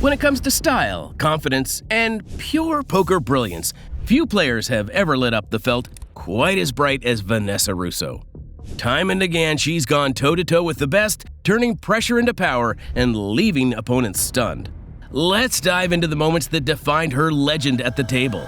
When it comes to style, confidence, and pure poker brilliance, few players have ever lit up the felt quite as bright as Vanessa Rousso. Time and again, she's gone toe-to-toe with the best, turning pressure into power and leaving opponents stunned. Let's dive into the moments that defined her legend at the table.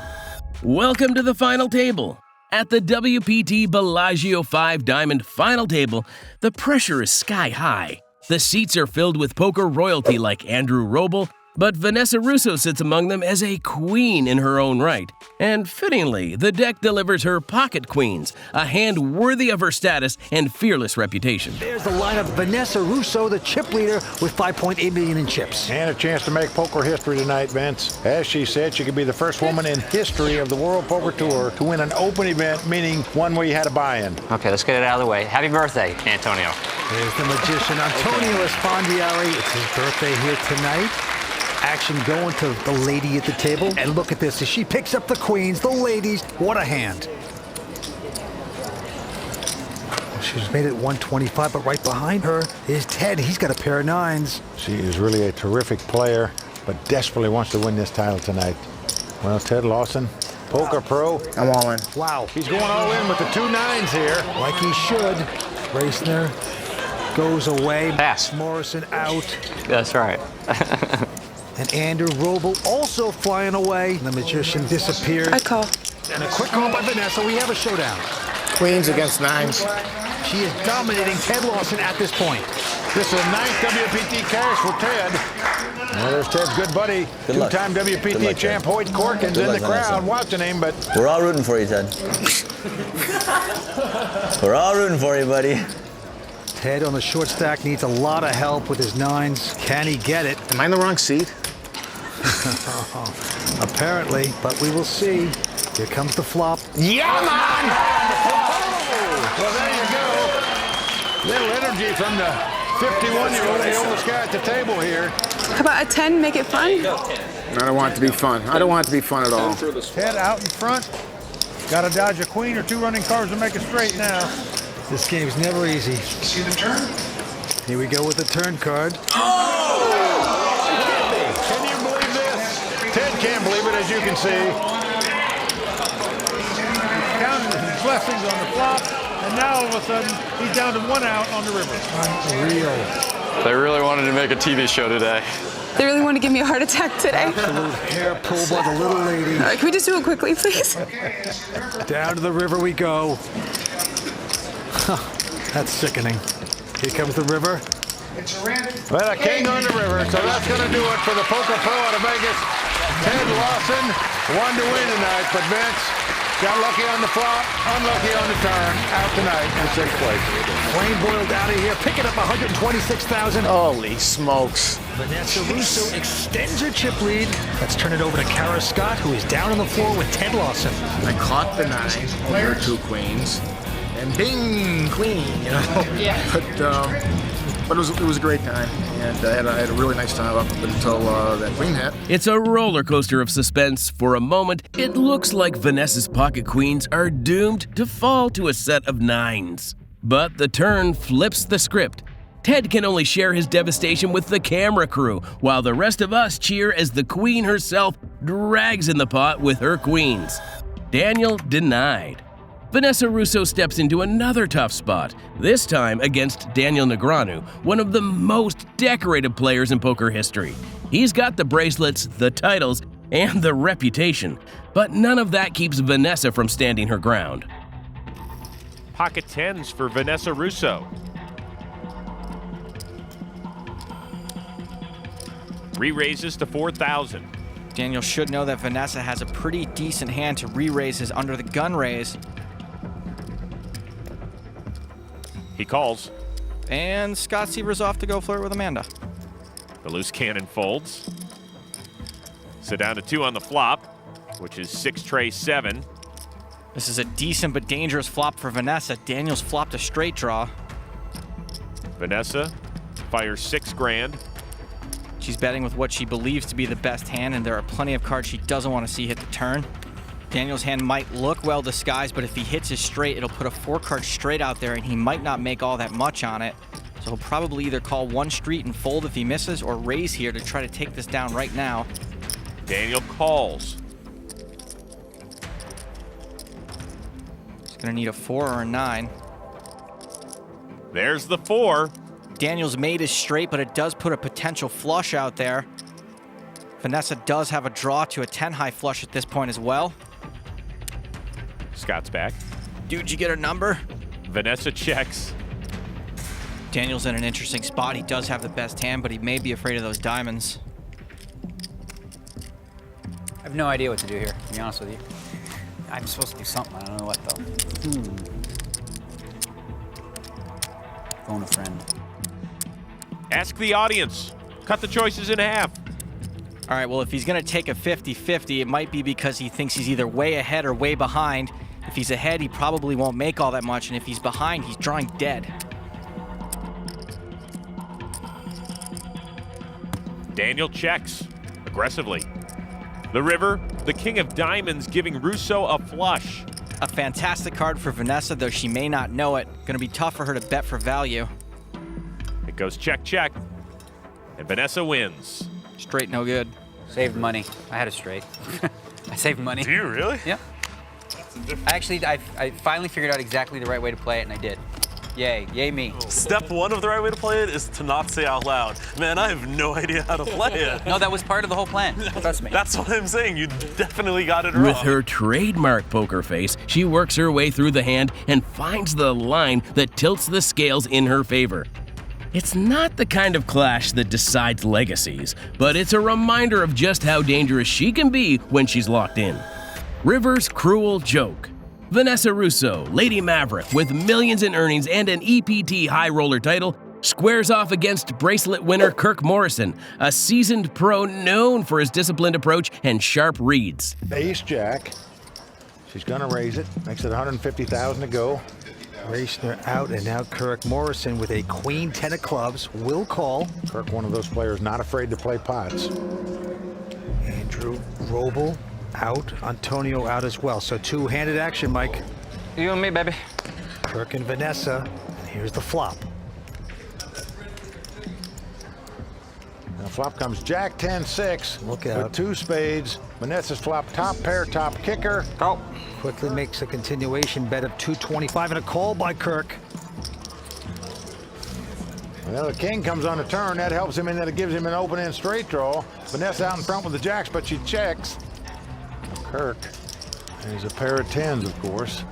Welcome to the final table. At the WPT Bellagio 5 Diamond final table, the pressure is sky high. The seats are filled with poker royalty like Andrew Roble, but Vanessa Rousso sits among them as a queen in her own right. And fittingly, the deck delivers her pocket queens, a hand worthy of her status and fearless reputation. There's the lineup: Vanessa Rousso, the chip leader, with $5.8 million in chips. And a chance to make poker history tonight, Vince. As she said, she could be the first woman in history of the World Poker Tour to win an open event, meaning one where you had a buy-in. Okay, let's get it out of the way. Happy birthday, Antonio. There's the magician, Antonio Esfandiari. It's his birthday here tonight. Action going to the lady at the table. And look at this, as she picks up the queens, the ladies. What a hand. Well, she's made it 125, but right behind her is Ted. He's got a pair of nines. She is really a terrific player, but desperately wants to win this title tonight. Well, Ted Lawson, poker pro. I'm all in. Wow. He's going all in with the 2 nines here. Like he should. Reisner goes away. Pass. Morrison out. That's right. And Andrew Roble also flying away. The magician disappears. I call. And a quick call by Vanessa. We have a showdown. Queens against nines. She is dominating Ted Lawson at this point. This is a ninth WPT cash for Ted. Well, there's Ted's good buddy, two-time WPT champ Hoyt Corkins in the crowd watching him, but... We're all rooting for you, Ted. We're all rooting for you, buddy. Ted on the short stack needs a lot of help with his nines. Can he get it? Am I in the wrong seat? Apparently, but we will see. Here comes the flop. Yeah, man! Well, there you go. Little energy from the 51-year-old, the oldest guy at the table here. How about a 10, make it fun? I don't want it to be fun. I don't want it to be fun at all. Ted out in front. Got to dodge a queen or 2 running cards to make it straight now. This game's never easy. See the turn? Here we go with the turn card. Oh! Can you believe this? Ted can't believe it, as you can see. He's counting his blessings on the flop, and now all of a sudden, he's down to 1 out on the river. Unreal. They really wanted to make a TV show today. They really want to give me a heart attack today. Absolute hair pull by the little lady. All right, can we just do it quickly, please? Down to the river we go. That's sickening. Here comes the river. Well, a king on the river, so that's going to do it for the poker pro out of Vegas. Ted Lawson won to win tonight, but Vince got lucky on the flop, unlucky on the turn, out tonight in 6th place. Flame boiled out of here, picking up 126,000. Holy smokes. Vanessa Rousso extends her chip lead. Let's turn it over to Kara Scott, who is down on the floor with Ted Lawson. I caught the 9, there are 2 queens, and bing, queen, you know? Yeah. But it was a great time, and I had a really nice time up until that queen hit. It's a roller coaster of suspense. For a moment, it looks like Vanessa's pocket queens are doomed to fall to a set of 9s. But the turn flips the script. Ted can only share his devastation with the camera crew, while the rest of us cheer as the queen herself drags in the pot with her queens. Daniel denied. Vanessa Rousso steps into another tough spot, this time against Daniel Negreanu, one of the most decorated players in poker history. He's got the bracelets, the titles, and the reputation, but none of that keeps Vanessa from standing her ground. Pocket 10s for Vanessa Rousso. Re-raises to 4,000. Daniel should know that Vanessa has a pretty decent hand to re-raise his under the gun raise. He calls. And Scott Seaver's off to go flirt with Amanda. The loose cannon folds. So down to 2 on the flop, which is 6 tray 7. This is a decent but dangerous flop for Vanessa. Daniel's flopped a straight draw. Vanessa fires 6 grand. She's betting with what she believes to be the best hand, and there are plenty of cards she doesn't want to see hit the turn. Daniel's hand might look well disguised, but if he hits his straight, it'll put a 4-card straight out there, and he might not make all that much on it. So he'll probably either call one street and fold if he misses, or raise here to try to take this down right now. Daniel calls. He's gonna need a 4 or a 9. There's the 4. Daniel's made his straight, but it does put a potential flush out there. Vanessa does have a draw to a 10 high flush at this point as well. Scott's back. Dude, you get a number? Vanessa checks. Daniel's in an interesting spot. He does have the best hand, but he may be afraid of those diamonds. I have no idea what to do here, to be honest with you. I'm supposed to do something. I don't know what, though. Phone a friend. Ask the audience. Cut the choices in half. All right, well, if he's going to take a 50-50, it might be because he thinks he's either way ahead or way behind. If he's ahead, he probably won't make all that much, and if he's behind, he's drawing dead. Daniel checks aggressively. The river, the king of diamonds, giving Rousso a flush. A fantastic card for Vanessa, though she may not know it. Going to be tough for her to bet for value. It goes check, check, and Vanessa wins. Straight no good. Saved money. I had it straight. I saved money. Do you really? Yeah. I finally figured out exactly the right way to play it, and I did. Yay. Yay me. Step 1 of the right way to play it is to not say out loud, man, I have no idea how to play it. No, that was part of the whole plan. Trust me. That's what I'm saying. You definitely got it wrong. With her trademark poker face, she works her way through the hand and finds the line that tilts the scales in her favor. It's not the kind of clash that decides legacies, but it's a reminder of just how dangerous she can be when she's locked in. River's cruel joke. Vanessa Rousso, Lady Maverick, with millions in earnings and an EPT high roller title, squares off against bracelet winner Kirk Morrison, a seasoned pro known for his disciplined approach and sharp reads. Ace-Jack. She's gonna raise it. Makes it 150,000 to go. Racing her out, and now Kirk Morrison with a queen 10 of clubs will call. Kirk, one of those players not afraid to play pots. Andrew Roble out, Antonio out as well. So two-handed action, Mike. You and me, baby. Kirk and Vanessa. And here's the flop. Now flop comes Jack 10-6. Look out. With 2 spades. Vanessa's flop top pair, top kicker. Call. Quickly makes a continuation bet of 225 and a call by Kirk. Well, the king comes on the turn. That helps him in that it gives him an open-end straight draw. Vanessa out in front with the jacks, but she checks. Kirk. There's a pair of 10s, of course.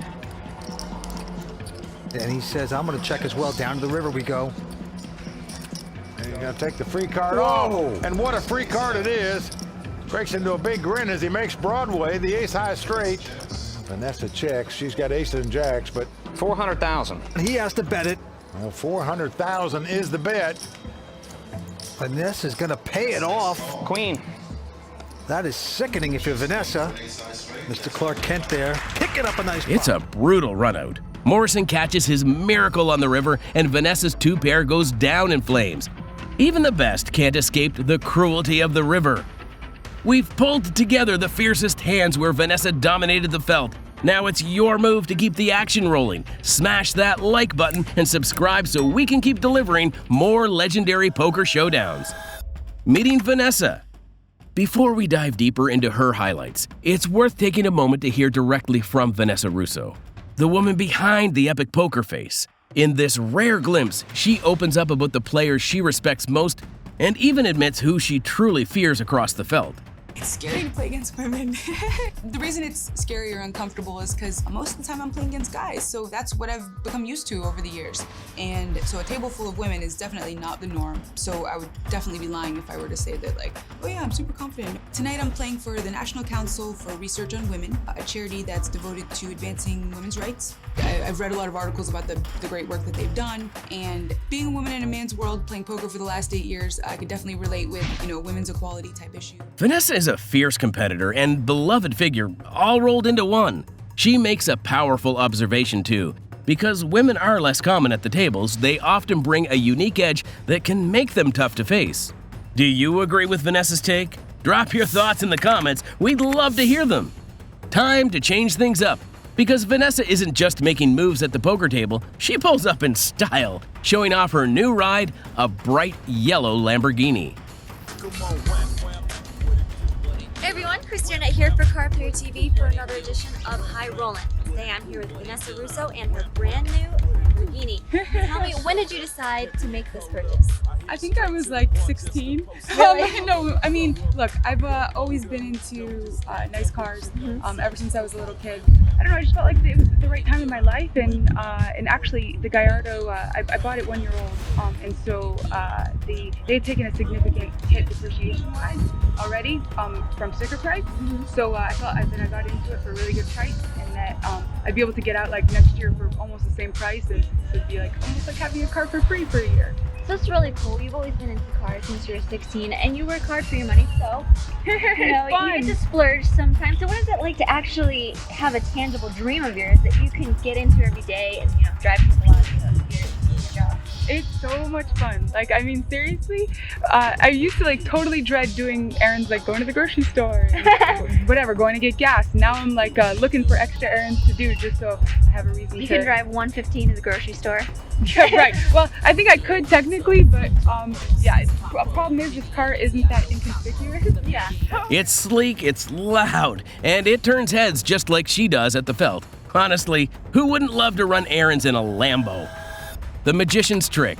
And he says, I'm going to check as well. Down to the river we go. And he's going to take the free card Whoa. off. And what a free card it is. Breaks into a big grin as he makes Broadway, the ace-high straight. Vanessa checks. She's got aces and jacks, but 400,000. He has to bet it. well, 400,000 is the bet. Vanessa's going to pay it off. Queen. That is sickening if you're Vanessa. Mr. Clark Kent there, picking up a nice It's a brutal run out. Morrison catches his miracle on the river, and Vanessa's 2-pair goes down in flames. Even the best can't escape the cruelty of the river. We've pulled together the fiercest hands where Vanessa dominated the felt. Now it's your move to keep the action rolling. Smash that like button and subscribe so we can keep delivering more legendary poker showdowns. Meeting Vanessa. Before we dive deeper into her highlights, it's worth taking a moment to hear directly from Vanessa Rousso, the woman behind the epic poker face. In this rare glimpse, she opens up about the players she respects most and even admits who she truly fears across the felt. It's scary to play against women. The reason it's scary or uncomfortable is because most of the time I'm playing against guys, so that's what I've become used to over the years. And so a table full of women is definitely not the norm. So I would definitely be lying if I were to say that, like, oh yeah, I'm super confident. Tonight I'm playing for the National Council for Research on Women, a charity that's devoted to advancing women's rights. I've read a lot of articles about the great work that they've done, and being a woman in a man's world, playing poker for the last 8 years, I could definitely relate with, women's equality type issue. Vanessa is a fierce competitor and beloved figure, all rolled into one. She makes a powerful observation too. Because women are less common at the tables, they often bring a unique edge that can make them tough to face. Do you agree with Vanessa's take? Drop your thoughts in the comments. We'd love to hear them. Time to change things up. Because Vanessa isn't just making moves at the poker table, she pulls up in style, showing off her new ride, a bright yellow Lamborghini. Hey everyone, Christiana here for Cardplayer TV for another edition of High Rollin'. Today I'm here with Vanessa Rousso and her brand new Lamborghini. Tell me, when did you decide to make this purchase? I think I was like 16. Really? No, I mean, look, I've always been into nice cars ever since I was a little kid. I don't know, I just felt like it was the right time in my life, and actually the Gallardo, I bought it 1 year old, and so they had taken a significant hit depreciation-wise already from sticker price. So I thought that I got into it for a really good price, and that I'd be able to get out like next year for almost the same price, and it'd be like almost like having a car for free for a year. So it's really cool. You've always been into cars since you were 16, and you work hard for your money, so you get to splurge sometimes. So what is it like to actually have a tangible dream of yours that you can get into every day and drive people out to your job? It's so much fun. Like, I mean, seriously, I used to like totally dread doing errands, like going to the grocery store, and whatever, going to get gas. Now I'm like looking for extra errands to do just so I have a reason You to. can drive 115 to the grocery store. Yeah, right. Well, I think I could technically, but yeah, a problem is this car isn't that inconspicuous. Yeah. It's sleek, it's loud, and it turns heads just like she does at the felt. Honestly, who wouldn't love to run errands in a Lambo? The Magician's Trick.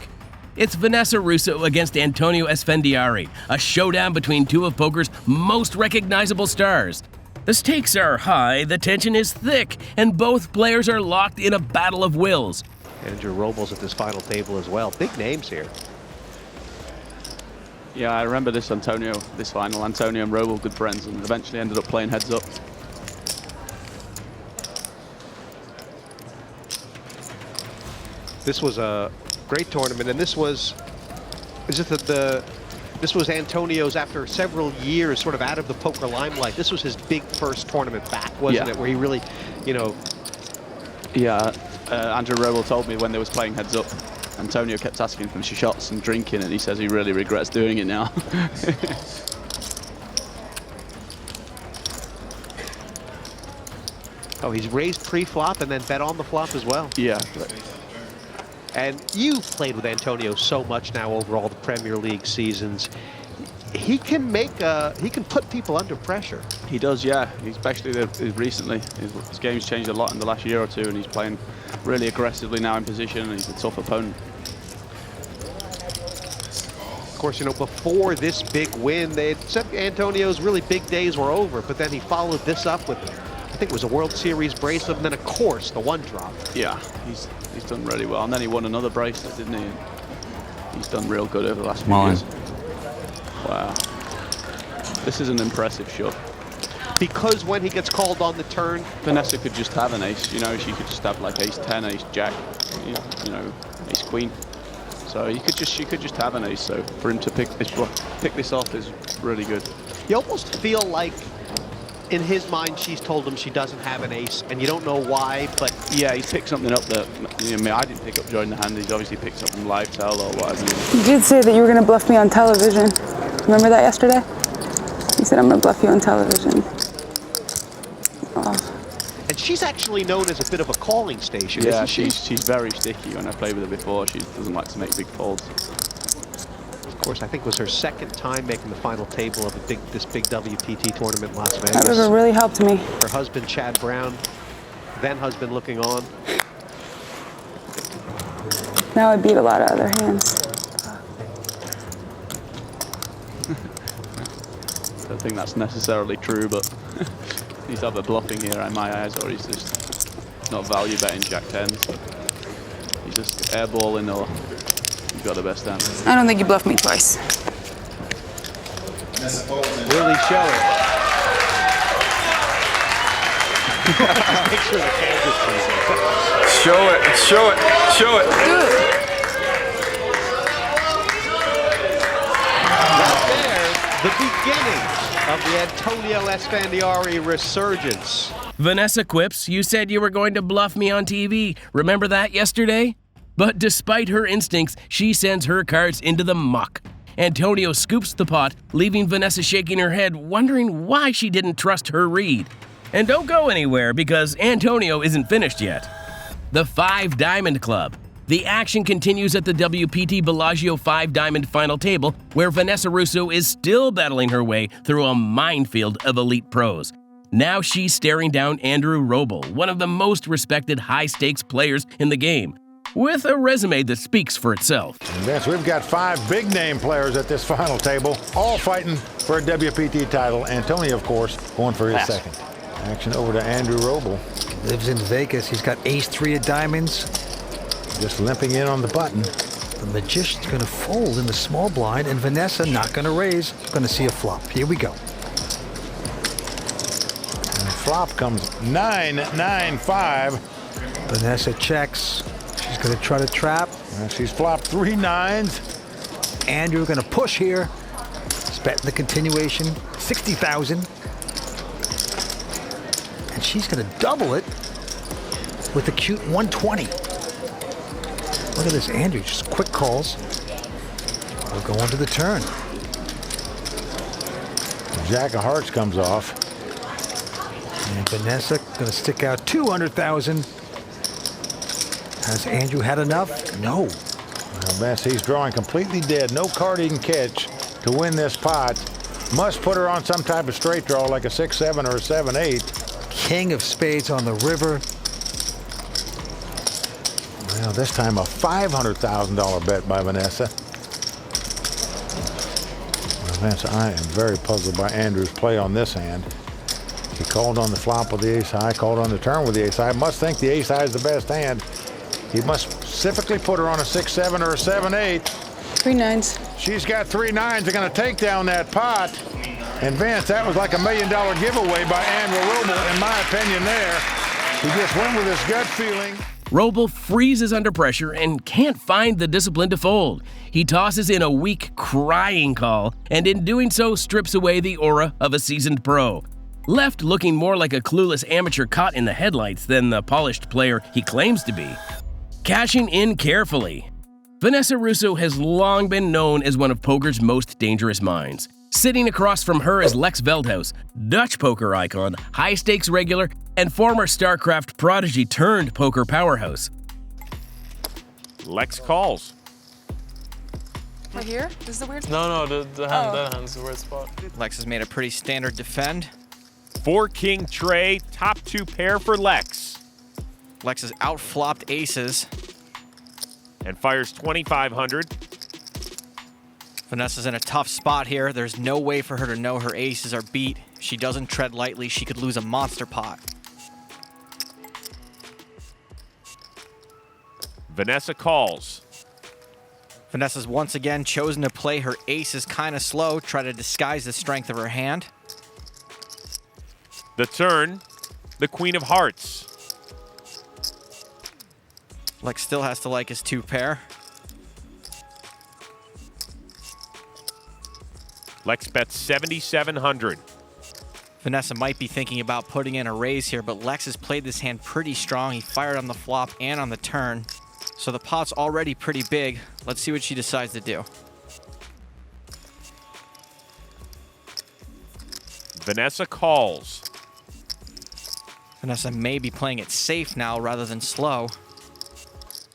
It's Vanessa Rousso against Antonio Esfandiari, a showdown between two of poker's most recognizable stars. The stakes are high, the tension is thick, and both players are locked in a battle of wills. Andrew Robles at this final table as well. Big names here. Yeah, I remember this final. Antonio and Roble, good friends, and eventually ended up playing heads up. This was a great tournament, and this was this was Antonio's after several years sort of out of the poker limelight. This was his big first tournament back, wasn't it? Where he really, Yeah, Andrew Roble told me when they was playing heads up, Antonio kept asking for shots and drinking, and he says he really regrets doing it now. Oh, he's raised pre-flop and then bet on the flop as well. Yeah. And you've played with Antonio so much now over all the Premier League seasons. He can put people under pressure. He does, yeah. Especially recently. His game's changed a lot in the last year or two, and he's playing really aggressively now in position, and he's a tough opponent. Of course, before this big win, they had said Antonio's really big days were over, but then he followed this up with, I think it was a World Series bracelet, and then, of course, the one drop. Yeah, he's done really well. And then he won another bracelet, didn't he? And he's done real good over the last few years. Wow. This is an impressive shot. Because when he gets called on the turn, Vanessa could just have an ace, she could just have like ace 10, ace jack, ace queen. So she could just have an ace. So for him to pick this off is really good. You almost feel like in his mind she's told him she doesn't have an ace, and you don't know why, but yeah, he's picked something up that I didn't pick up during the hand. He's obviously picked something live tell or whatever. You did say that you were going to bluff me on television. Remember that yesterday? You said I'm going to bluff you on television. Oh. And she's actually known as a bit of a calling station, yeah, isn't she? she's very sticky. When I played with her before, she doesn't like to make big folds. Of course, I think it was her second time making the final table of this big WPT tournament in Las Vegas. That river really helped me. Her husband, Chad Brown, then husband looking on. Now I beat a lot of other hands. I don't think that's necessarily true, but he's either bluffing here in my eyes, or he's just not value betting jack 10s. He's just airballing, or he's got the best hand. I don't think you bluffed me twice. Really show it. Just make sure the camera sees it. Show it, show it, show it. Right there, the beginning of the Antonio Esfandiari resurgence. Vanessa quips, you said you were going to bluff me on TV. Remember that yesterday? But despite her instincts, she sends her cards into the muck. Antonio scoops the pot, leaving Vanessa shaking her head, wondering why she didn't trust her read. And don't go anywhere because Antonio isn't finished yet. The 5 Diamond Club. The action continues at the WPT Bellagio 5 Diamond final table, where Vanessa Rousso is still battling her way through a minefield of elite pros. Now she's staring down Andrew Roble, one of the most respected high-stakes players in the game, with a resume that speaks for itself. And Vince, we've got 5 big-name players at this final table, all fighting for a WPT title. Antonio, of course, going for his second. Action over to Andrew Roble. Lives in Vegas. He's got ace-3 of diamonds. Just limping in on the button. The Magician's going to fold in the small blind, and Vanessa not going to raise. Going to see a flop. Here we go. And flop comes 9-9-5. Vanessa checks. She's going to try to trap. And she's flopped 3 9s. Andrew going to push here. He's betting the continuation. 60,000. And she's going to double it with a cute 120. Look at this, Andrew, just quick calls. We'll go on to the turn. Jack of Hearts comes off. And Vanessa going to stick out 200,000. Has Andrew had enough? No. Well, Vince, he's drawing completely dead. No card he can catch to win this pot. Must put her on some type of straight draw like a 6-7 or a 7-8. King of spades on the river. Well, this time a $500,000 bet by Vanessa. Well, Vince, I am very puzzled by Andrew's play on this hand. He called on the flop with the ace high, called on the turn with the ace high. Must think the ace high is the best hand. He must specifically put her on a 6-7 or a 7-8. 3 9s. She's got 3 9s. They're going to take down that pot. And Vince, that was like $1 million giveaway by Andrew Roble, in my opinion there. He just went with his gut feeling. Roble freezes under pressure and can't find the discipline to fold. He tosses in a weak, crying call, and in doing so strips away the aura of a seasoned pro. Left looking more like a clueless amateur caught in the headlights than the polished player he claims to be. Cashing in carefully. Vanessa Rousso has long been known as one of poker's most dangerous minds. Sitting across from her is Lex Veldhuis, Dutch poker icon, high-stakes regular, and former StarCraft prodigy turned poker powerhouse. Lex calls. Right here? This is the weird spot? No, that hand's the weird spot. Lex has made a pretty standard defend. 4-king tray, top 2 pair for Lex. Lex has outflopped aces. And fires 2,500. Vanessa's in a tough spot here. There's no way for her to know her aces are beat. If she doesn't tread lightly, she could lose a monster pot. Vanessa calls. Vanessa's once again chosen to play her aces kind of slow, try to disguise the strength of her hand. The turn, the Queen of Hearts. Lex still has to like his 2 pair. Lex bets 7,700. Vanessa might be thinking about putting in a raise here, but Lex has played this hand pretty strong. He fired on the flop and on the turn. So the pot's already pretty big. Let's see what she decides to do. Vanessa calls. Vanessa may be playing it safe now rather than slow.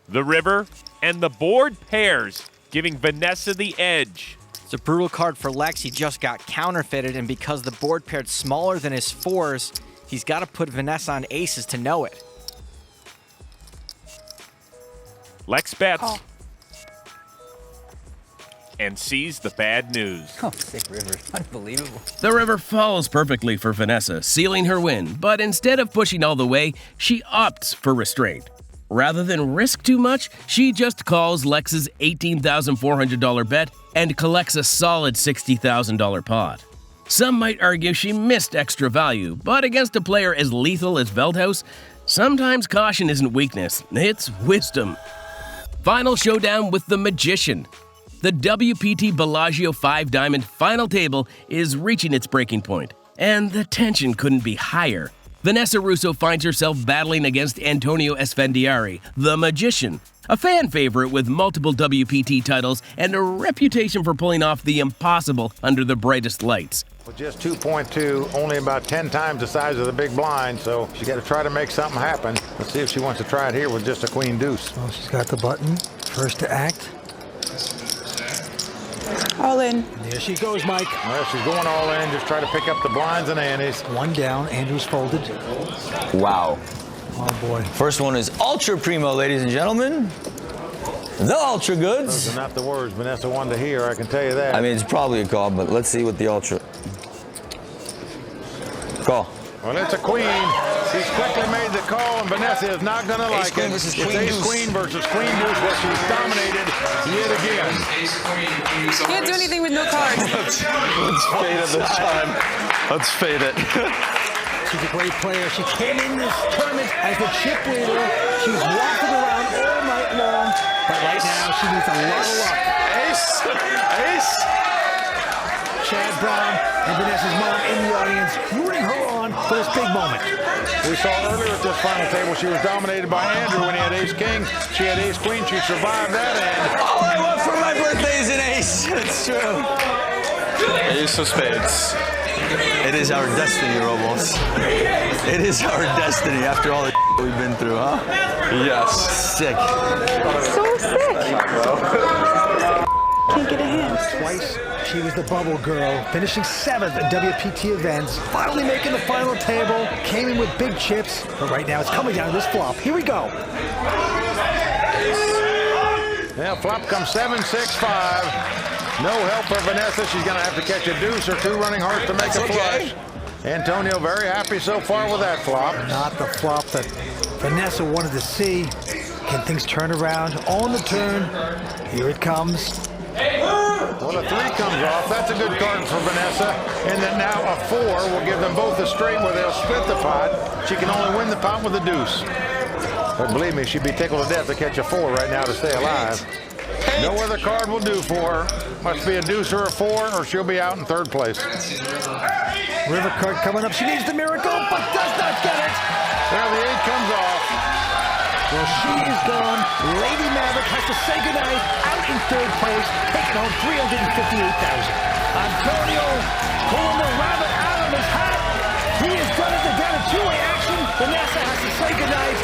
The river and the board pairs, giving Vanessa the edge. It's a brutal card for Lex. He just got counterfeited, and because the board paired smaller than his 4s, he's got to put Vanessa on aces to know it. Lex bets and sees the bad news. Oh, sick river. Unbelievable. The river falls perfectly for Vanessa, sealing her win, but instead of pushing all the way, she opts for restraint. Rather than risk too much, she just calls Lex's $18,400 bet and collects a solid $60,000 pot. Some might argue she missed extra value, but against a player as lethal as Veldhuis, sometimes caution isn't weakness, it's wisdom. Final showdown with the Magician. The WPT Bellagio 5 Diamond final table is reaching its breaking point, and the tension couldn't be higher. Vanessa Rousso finds herself battling against Antonio Esfandiari, the magician, a fan favorite with multiple WPT titles and a reputation for pulling off the impossible under the brightest lights. With just 2.2, only about 10 times the size of the big blind, so she's got to try to make something happen. Let's see if she wants to try it here with just a queen deuce. Well, she's got the button. First to act. All in. And there she goes, Mike. Well, she's going all in, just try to pick up the blinds and antes. One down, Andrew's folded. Wow. Oh, boy. First one is Ultra Primo, ladies and gentlemen. The Ultra Goods. Those are not the words Vanessa wanted to hear, I can tell you that. I mean, it's probably a call, but let's see what the Ultra. Call. Well, it's a queen. She's quickly made the call, and Vanessa is not going to like it. Versus it's ace-queen versus queen deuce, where she's dominated yet again. Can't do anything with no cards. Let's fade it this time. Let's fade it. She's a great player. She came in this tournament as the chip leader. She's walking around all night long, but right now she needs a lot of luck. Ace. Ace. Chad Brown and Vanessa's mom in the audience rooting her on for this big moment. We saw earlier at this final table, she was dominated by Andrew when he had ace-king. She had ace-queen. She survived that end. All I want for my birthday is an ace. It's true. Ace of spades. It is our destiny, Robos. It is our destiny after all the we've been through, huh? Yes. Sick. So sick. Can't get a hand. Twice, she was the bubble girl, finishing 7th at WPT events, finally making the final table, came in with big chips, but right now it's coming down to this flop. Here we go. Yeah, flop comes 7-6-5. No help for Vanessa. She's going to have to catch a deuce or two running hearts to make a flush. Antonio very happy so far with that flop. Not the flop that Vanessa wanted to see. Can things turn around on the turn? Here it comes. Well, a 3 comes off. That's a good card for Vanessa. And then now a 4 will give them both a straight where they'll split the pot. She can only win the pot with a deuce. But believe me, she'd be tickled to death to catch a 4 right now to stay alive. No other card will do for her. Must be a deuce or a 4, or she'll be out in 3rd place. River card coming up. She needs the miracle, but does not get it. There, the 8 comes off. Well, she is gone. Lady Maverick has to say goodnight, out in 3rd place, taking home $358,000. Antonio pulling the rabbit out of his hat. He has done it. They're down to 2-way action. Vanessa has to say goodnight.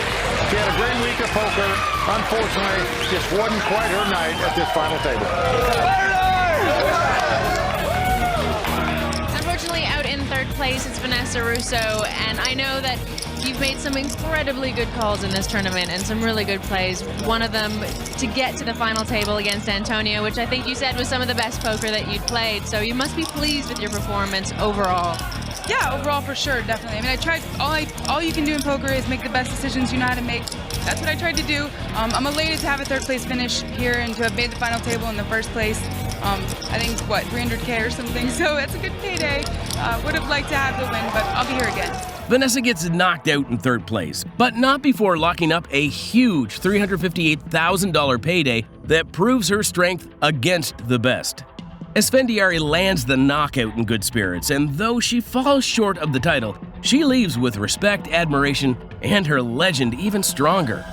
She had a great week of poker. Unfortunately, just wasn't quite her night at this final table. Unfortunately, out in 3rd place, it's Vanessa Rousso, and I know that you've made some incredibly good calls in this tournament and some really good plays. One of them to get to the final table against Antonio, which I think you said was some of the best poker that you'd played. So you must be pleased with your performance overall. Yeah, overall for sure, definitely. I mean, I tried, all you can do in poker is make the best decisions you know how to make. That's what I tried to do. I'm elated to have a 3rd place finish here and to have made the final table in the 1st place. I think, what, 300K or something, so that's a good payday. Would have liked to have the win, but I'll be here again. Vanessa gets knocked out in 3rd place, but not before locking up a huge $358,000 payday that proves her strength against the best. Esfandiari lands the knockout in good spirits, and though she falls short of the title, she leaves with respect, admiration, and her legend even stronger.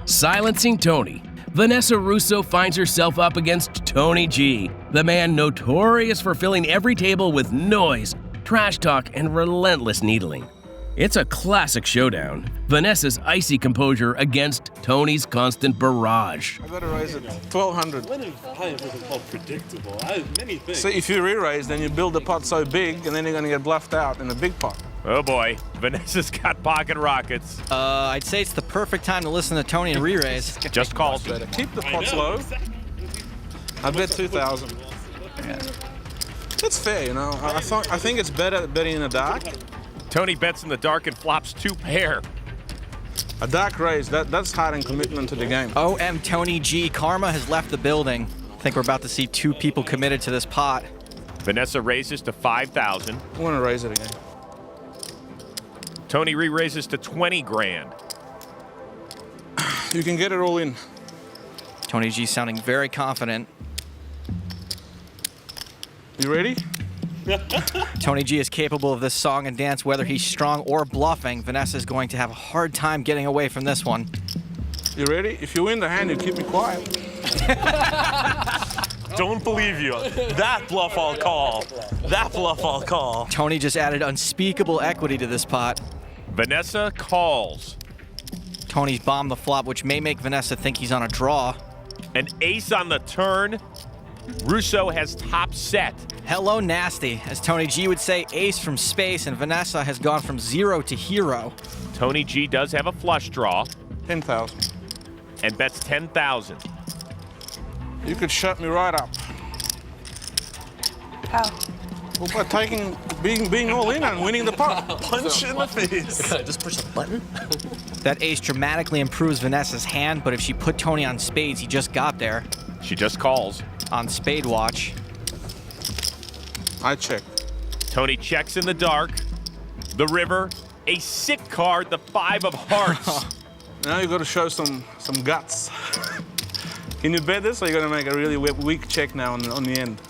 Silencing Tony, Vanessa Rousso finds herself up against Tony G, the man notorious for filling every table with noise, trash talk, and relentless needling. It's a classic showdown. Vanessa's icy composure against Tony's constant barrage. I gotta raise it 1,200. When in life is it called predictable? I have many things. So if you re-raise, then you build the pot so big, and then you're gonna get bluffed out in a big pot. Oh boy, Vanessa's got pocket rockets. I'd say it's the perfect time to listen to Tony and re-raise. Just called. Keep the pots low. I bet 2,000. Yeah. It's fair, you know. I think it's better betting in the dark. Tony bets in the dark and flops 2 pair. A dark raise, that's hiding commitment to the game. Tony G. Karma has left the building. I think we're about to see 2 people committed to this pot. Vanessa raises to 5,000. I want to raise it again. Tony re-raises to 20 grand. You can get it all in. Tony G sounding very confident. You ready? Tony G is capable of this song and dance whether he's strong or bluffing. Vanessa's going to have a hard time getting away from this one. You ready? If you win the hand, you keep me quiet. Don't believe you. That bluff I'll call. That bluff I'll call. Tony just added unspeakable equity to this pot. Vanessa calls. Tony's bombed the flop, which may make Vanessa think he's on a draw. An ace on the turn. Rousso has top set. Hello, nasty. As Tony G would say, ace from space, and Vanessa has gone from 0 to hero. Tony G does have a flush draw. 10,000. And bets 10,000. You could shut me right up. How? Well, by being all in and winning the pot. Punch in the face. Just push a button? That ace dramatically improves Vanessa's hand, but if she put Tony on spades, he just got there. She just calls. On spade watch. I check. Tony checks in the dark. The river. A sick card, the 5 of hearts. Now you got to show some guts. Can you bet this, or are you going to make a really weak check now on the end?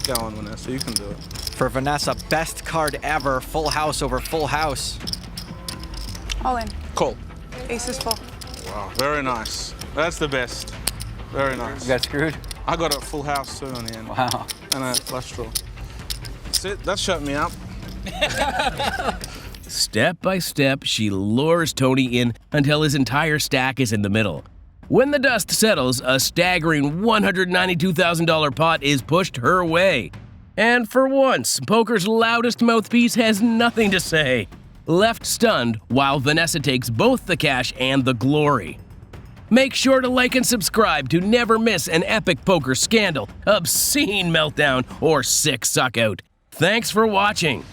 Go on, Vanessa, you can do it. For Vanessa, best card ever, full house over full house. All in. Call. Ace is full. Wow, very nice. That's the best. Very nice. You got screwed? I got a full house too on the end. Wow. And a flush draw. That's it, that shut me up. Step by step, she lures Tony in until his entire stack is in the middle. When the dust settles, a staggering $192,000 pot is pushed her way. And for once, poker's loudest mouthpiece has nothing to say. Left stunned while Vanessa takes both the cash and the glory. Make sure to like and subscribe to never miss an epic poker scandal, obscene meltdown, or sick suckout. Thanks for watching.